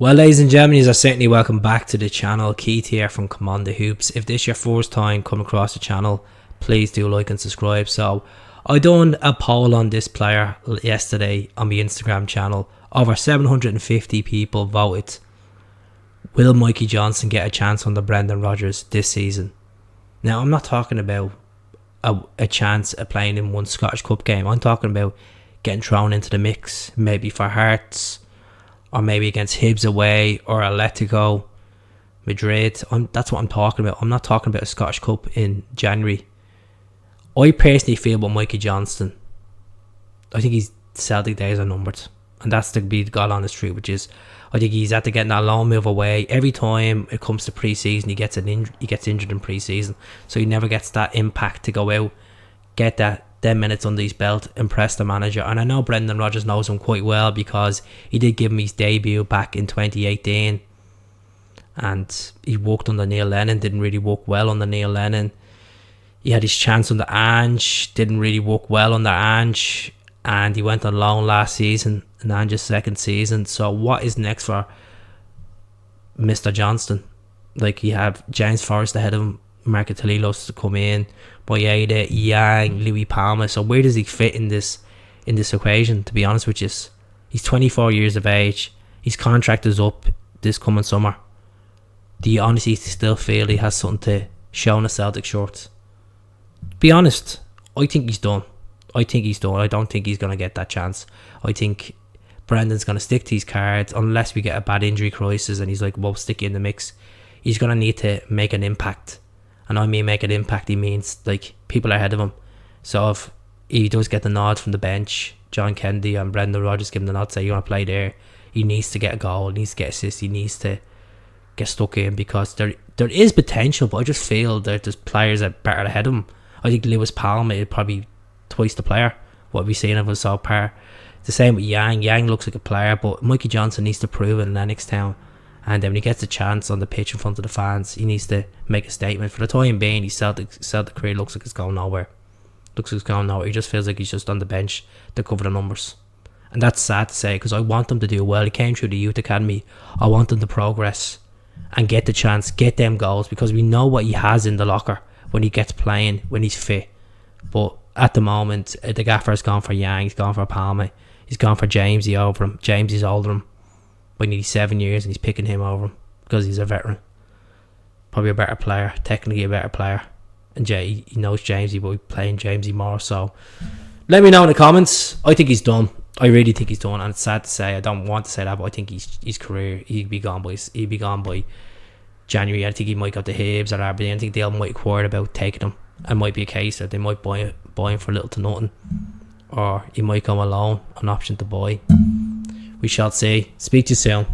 Well, ladies and gentlemen, you are certainly welcome back to the channel. Keith here from Commander Hoops. If this is your first time coming across the channel, please do like and subscribe. So I done a poll on this player yesterday on my Instagram channel. Over 750 people voted. Will Mikey Johnston get a chance under Brendan Rodgers this season? Now, I'm not talking about a chance of playing in one Scottish Cup game. I'm talking about getting thrown into the mix, maybe for Hearts, or maybe against Hibs away, or Atletico Madrid. That's what I'm talking about. I'm not talking about a Scottish Cup in January. I personally feel about Mikey Johnston, I think his Celtic days are numbered. And that's to be the God honest truth, which is, I think he's had to get that long move away. Every time it comes to pre-season, he gets injured in pre-season. So he never gets that impact to go out, get that 10 minutes under his belt, impress the manager. And I know Brendan Rodgers knows him quite well, because he did give him his debut back in 2018, and he worked under Neil Lennon, didn't really work well under Neil Lennon. He had his chance under Ange, didn't really work well under Ange, and he went on loan last season in Ange's second season. So what is next for Mr. Johnston? Like, you have James Forrest ahead of him, Marketalilos to come in, Boyeda, Yang, Louis Palmer. So where does he fit in this equation, to be honest with you? He's 24 years of age. His contract is up this coming summer. Do you honestly still feel he has something to show in the Celtic shorts? Be honest, I think he's done. I don't think he's going to get that chance. I think Brendan's going to stick to his cards unless we get a bad injury crisis and he's like, well, stick you in the mix. He's going to need to make an impact. And I mean make an impact, he means like people are ahead of him. So if he does get the nod from the bench, John Kennedy and Brendan Rodgers give him the nod, say you want to play there, he needs to get a goal, he needs to get assists, he needs to get stuck in, because there is potential, but I just feel that there's players that are better ahead of him. I think Lewis Palmer is probably twice the player what we've seen of him so far. The same with Yang. Yang looks like a player, but Mikey Johnston needs to prove it in Lennox Town. And then when he gets a chance on the pitch in front of the fans, he needs to make a statement. For the time being, his Celtic career looks like it's going nowhere. He just feels like he's just on the bench to cover the numbers. And that's sad to say, because I want him to do well. He came through the youth academy. I want him to progress and get the chance, get them goals, because we know what he has in the locker when he gets playing, when he's fit. But at the moment, the gaffer's gone for Yang, he's gone for Palmer, he's gone for Jamesy over him. Jamesy's older than him by nearly 7 years, and he's picking him over him because he's a veteran, probably a better player, technically a better player. And he knows Jamesy, but we're playing Jamesy more. So let me know in the comments. I think he's done. I really think he's done, and it's sad to say. I don't want to say that, but I think his career, he'd be gone by January. I think he might go to Hibs or Aberdeen. I think they might inquire about taking him. It might be a case that they might buy him for little to nothing, or he might come alone, an option to buy. We shall see. Speak to you soon.